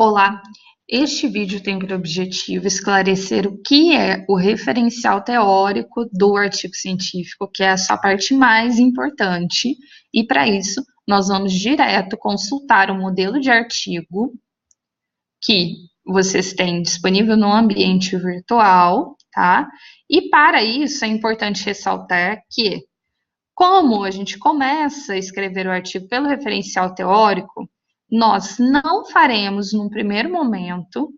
Olá, este vídeo tem por objetivo esclarecer o que é o referencial teórico do artigo científico, que é a sua parte mais importante, e para isso nós vamos direto consultar o modelo de artigo que vocês têm disponível no ambiente virtual, tá? E para isso é importante ressaltar que, como a gente começa a escrever o artigo pelo referencial teórico, nós não faremos, num primeiro momento,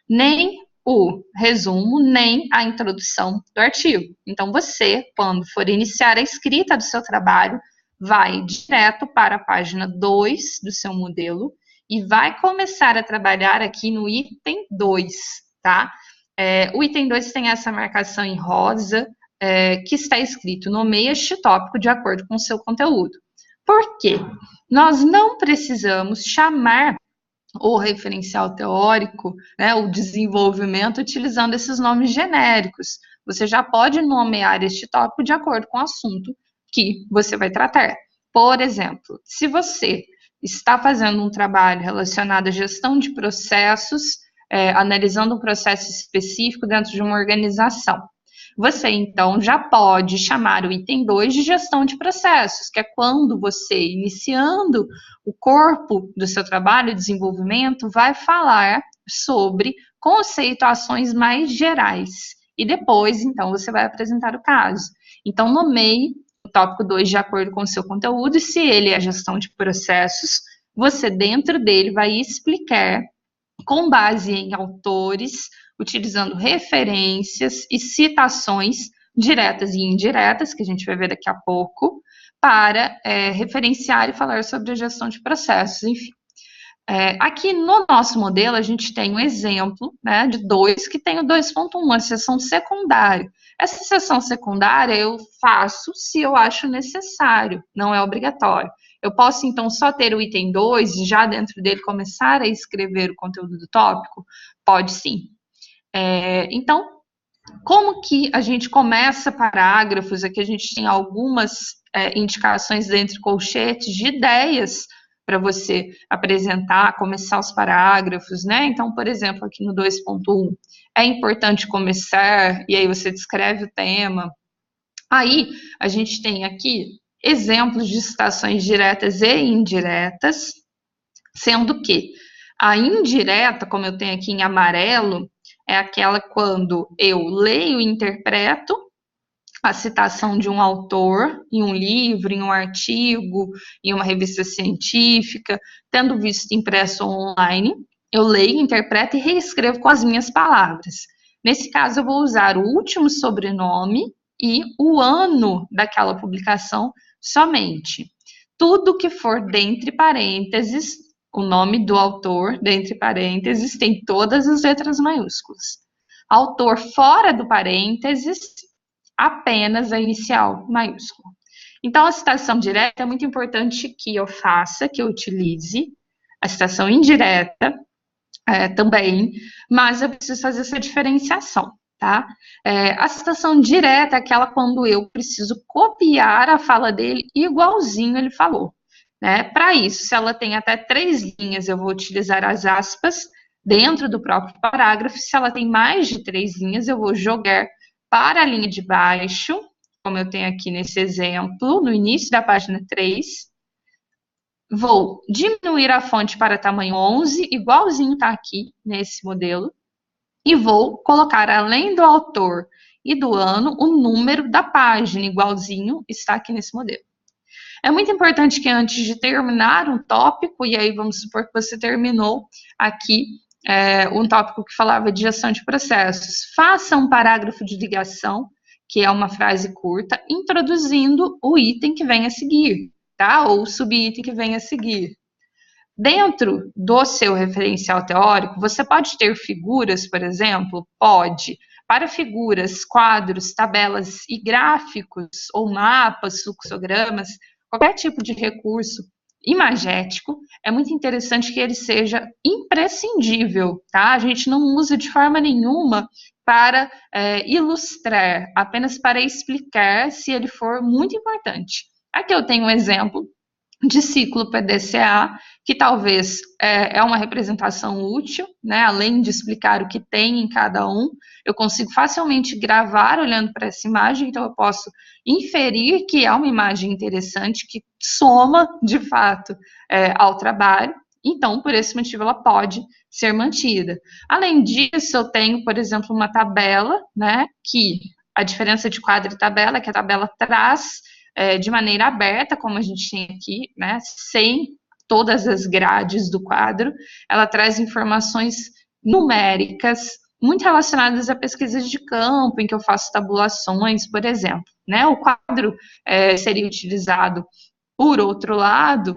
nem o resumo, nem a introdução do artigo. Então, você, quando for iniciar a escrita do seu trabalho, vai direto para a página 2 do seu modelo e vai começar a trabalhar aqui no item 2, tá? O item 2 tem essa marcação em rosa, que está escrito: nomeie este tópico de acordo com o seu conteúdo. Por quê? Nós não precisamos chamar o referencial teórico, né, o desenvolvimento, utilizando esses nomes genéricos. Você já pode nomear este tópico de acordo com o assunto que você vai tratar. Por exemplo, se você está fazendo um trabalho relacionado à gestão de processos, analisando um processo específico dentro de uma organização, você, então, já pode chamar o item 2 de gestão de processos, que é quando você, iniciando o corpo do seu trabalho, desenvolvimento, vai falar sobre conceituações mais gerais. E depois, então, você vai apresentar o caso. Então, nomeie o tópico 2 de acordo com o seu conteúdo, e se ele é gestão de processos, você, dentro dele, vai explicar, com base em autores, utilizando referências e citações diretas e indiretas, que a gente vai ver daqui a pouco, para referenciar e falar sobre a gestão de processos, enfim. Aqui no nosso modelo, a gente tem um exemplo, né, de 2, que tem o 2.1, a seção secundária. Essa seção secundária eu faço se eu acho necessário, não é obrigatório. Eu posso, então, só ter o item 2 e já dentro dele começar a escrever o conteúdo do tópico? Pode sim. Então, como que a gente começa parágrafos? Aqui a gente tem algumas indicações entre colchetes de ideias para você apresentar, começar os parágrafos, né? Então, por exemplo, aqui no 2.1, é importante começar, e aí você descreve o tema. Aí, a gente tem aqui exemplos de citações diretas e indiretas, sendo que a indireta, como eu tenho aqui em amarelo, é aquela quando eu leio e interpreto a citação de um autor em um livro, em um artigo, em uma revista científica, tendo visto impresso online, eu leio, interpreto e reescrevo com as minhas palavras. Nesse caso, eu vou usar o último sobrenome e o ano daquela publicação somente. Tudo que for dentre parênteses, o nome do autor, dentre parênteses, tem todas as letras maiúsculas. Autor fora do parênteses, apenas a inicial maiúscula. Então, a citação direta é muito importante que eu faça, que eu utilize. A citação indireta também, mas eu preciso fazer essa diferenciação, tá? A citação direta é aquela quando eu preciso copiar a fala dele igualzinho ele falou. Para isso, se ela tem até 3 linhas, eu vou utilizar as aspas dentro do próprio parágrafo. Se ela tem mais de 3 linhas, eu vou jogar para a linha de baixo, como eu tenho aqui nesse exemplo, no início da página 3. Vou diminuir a fonte para tamanho 11, igualzinho está aqui nesse modelo, e vou colocar, além do autor e do ano, o número da página, igualzinho está aqui nesse modelo. É muito importante que antes de terminar um tópico, e aí vamos supor que você terminou aqui um tópico que falava de gestão de processos, faça um parágrafo de ligação, que é uma frase curta, introduzindo o item que vem a seguir, tá? Ou o subitem que vem a seguir. Dentro do seu referencial teórico, você pode ter figuras, por exemplo? Pode. Para figuras, quadros, tabelas e gráficos, ou mapas, fluxogramas, qualquer tipo de recurso imagético, é muito interessante que ele seja imprescindível, tá? A gente não usa de forma nenhuma para ilustrar, apenas para explicar se ele for muito importante. Aqui eu tenho um exemplo de ciclo PDCA, que talvez é uma representação útil, né? Além de explicar o que tem em cada um, eu consigo facilmente gravar olhando para essa imagem, então eu posso inferir que é uma imagem interessante, que soma, de fato, ao trabalho. Então, por esse motivo, ela pode ser mantida. Além disso, eu tenho, por exemplo, uma tabela, né, que a diferença de quadro e tabela é que a tabela traz de maneira aberta, como a gente tem aqui, né, sem todas as grades do quadro, ela traz informações numéricas muito relacionadas a pesquisas de campo, em que eu faço tabulações, por exemplo. Né? O quadro seria utilizado, por outro lado,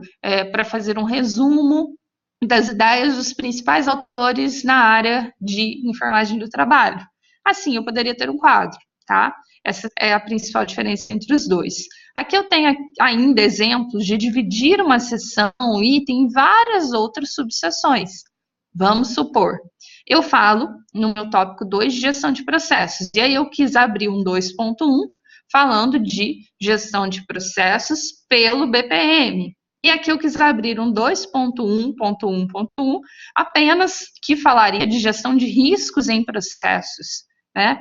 para fazer um resumo das ideias dos principais autores na área de enfermagem do trabalho. Assim, eu poderia ter um quadro, tá? Essa é a principal diferença entre os dois. Aqui eu tenho ainda exemplos de dividir uma seção, um item, em várias outras subseções. Vamos supor, eu falo no meu tópico 2 de gestão de processos, e aí eu quis abrir um 2.1 falando de gestão de processos pelo BPM. E aqui eu quis abrir um 2.1.1.1 apenas que falaria de gestão de riscos em processos. Né?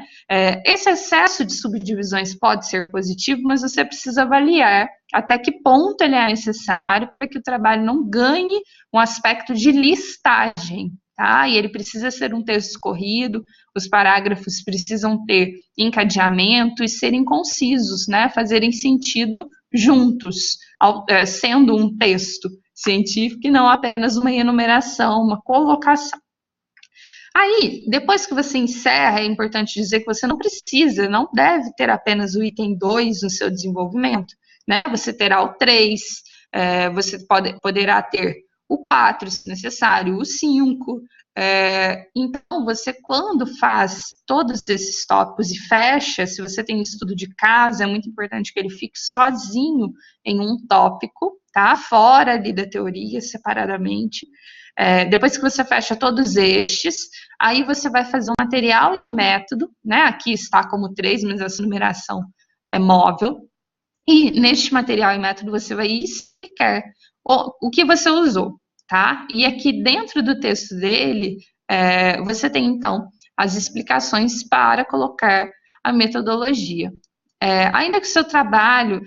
Esse excesso de subdivisões pode ser positivo, mas você precisa avaliar até que ponto ele é necessário para que o trabalho não ganhe um aspecto de listagem. Tá? E ele precisa ser um texto corrido, os parágrafos precisam ter encadeamento e serem concisos, né? Fazerem sentido juntos, sendo um texto científico e não apenas uma enumeração, uma colocação. Aí, depois que você encerra, é importante dizer que você não precisa, não deve ter apenas o item 2 no seu desenvolvimento, né? Você terá o 3, você poderá ter o 4, se necessário, o 5. Então, você, quando faz todos esses tópicos e fecha, se você tem um estudo de caso, é muito importante que ele fique sozinho em um tópico, tá? Fora ali da teoria, separadamente. Depois que você fecha todos estes, aí você vai fazer um material e método, né? Aqui está como 3, mas essa numeração é móvel. E neste material e método você vai explicar o que você usou, tá? E aqui dentro do texto dele, você tem então as explicações para colocar a metodologia. Ainda que o seu trabalho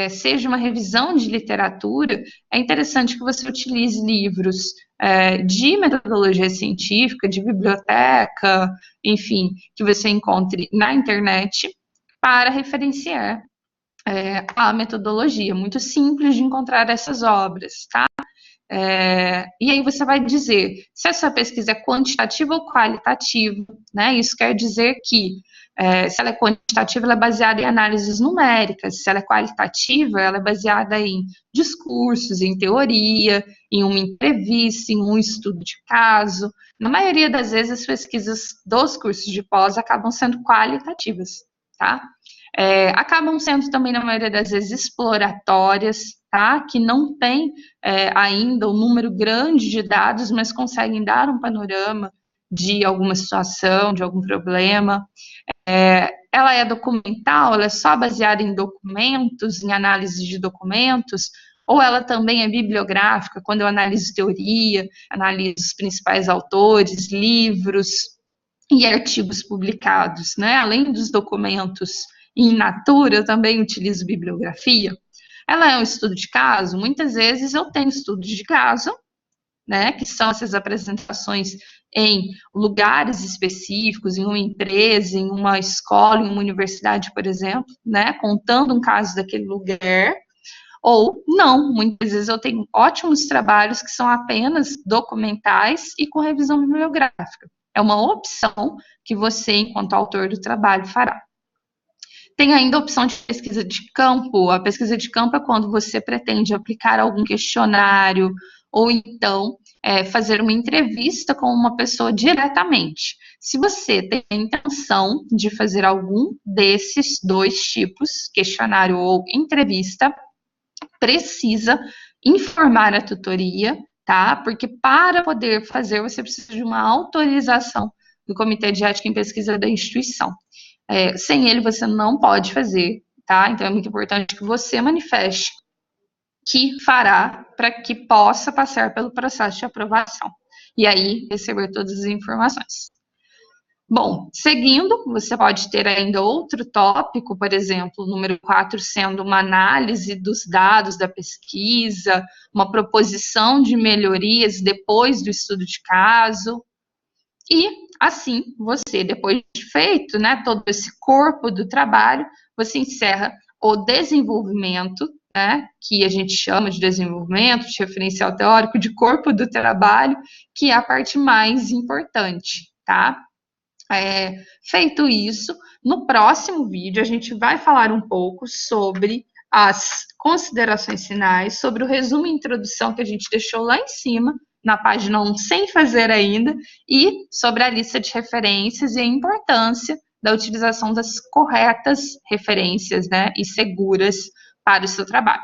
seja uma revisão de literatura, é interessante que você utilize livros de metodologia científica, de biblioteca, enfim, que você encontre na internet para referenciar a metodologia. Muito simples de encontrar essas obras, tá? E aí você vai dizer se a sua pesquisa é quantitativa ou qualitativa, né? Isso quer dizer que se ela é quantitativa, ela é baseada em análises numéricas, se ela é qualitativa, ela é baseada em discursos, em teoria, em uma entrevista, em um estudo de caso. Na maioria das vezes, as pesquisas dos cursos de pós acabam sendo qualitativas, tá? Acabam sendo também, na maioria das vezes, exploratórias, tá? Que não tem ainda um número grande de dados, mas conseguem dar um panorama de alguma situação, de algum problema. Ela é documental, ela é só baseada em documentos, em análise de documentos, ou ela também é bibliográfica, quando eu analiso teoria, analiso os principais autores, livros e artigos publicados, né? Além dos documentos in natura, eu também utilizo bibliografia. Ela é um estudo de caso? Muitas vezes eu tenho estudos de caso, né, que são essas apresentações em lugares específicos, em uma empresa, em uma escola, em uma universidade, por exemplo, né, contando um caso daquele lugar, ou não, muitas vezes eu tenho ótimos trabalhos que são apenas documentais e com revisão bibliográfica. É uma opção que você, enquanto autor do trabalho, fará. Tem ainda a opção de pesquisa de campo. A pesquisa de campo é quando você pretende aplicar algum questionário ou então fazer uma entrevista com uma pessoa diretamente. Se você tem a intenção de fazer algum desses dois tipos, questionário ou entrevista, precisa informar a tutoria, tá? Porque para poder fazer, você precisa de uma autorização do Comitê de Ética em Pesquisa da instituição. Sem ele, você não pode fazer, tá? Então, é muito importante que você manifeste que fará para que possa passar pelo processo de aprovação. E aí, receber todas as informações. Bom, seguindo, você pode ter ainda outro tópico, por exemplo, o número 4 sendo uma análise dos dados da pesquisa, uma proposição de melhorias depois do estudo de caso. E, assim, você, depois de feito, né, todo esse corpo do trabalho, você encerra o desenvolvimento, né, que a gente chama de desenvolvimento, de referencial teórico, de corpo do trabalho, que é a parte mais importante, tá? Feito isso, no próximo vídeo a gente vai falar um pouco sobre as considerações finais, sobre o resumo e introdução que a gente deixou lá em cima, na página 1, sem fazer ainda, e sobre a lista de referências e a importância da utilização das corretas referências, né, e seguras para o seu trabalho.